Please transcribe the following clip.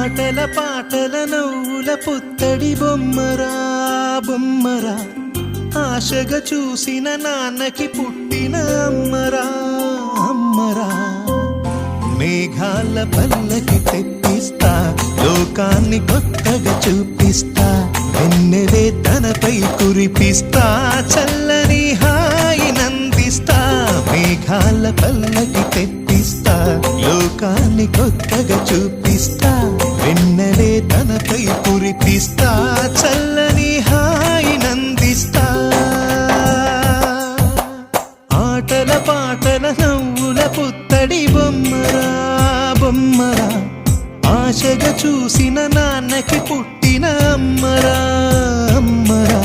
ఆటల పాటల నవ్వుల పుత్తడి బొమ్మరా బొమ్మరా, ఆశగా చూసిన నాన్నకి పుట్టిన అమ్మరా అమ్మరా. మేఘాల పల్లకి తెప్పిస్తా, లోకాన్ని కొత్తగా చూపిస్తా, వెన్నెలే తనపై కురిపిస్తా, చల్లని హాయి నందిస్తా. మేఘాల పల్లకి తెప్పిస్తా, లోకాన్ని కొత్తగా చూపిస్తా, వెన్నెలే తనపై కురిపిస్తా, చల్లని హాయి నందిస్తా. ఆటల పాటల నవ్వుల పుత్తడి బొమ్మరా బొమ్మరా, ఆశగా చూసిన నాన్నకి పుట్టిన అమ్మరా అమ్మరా.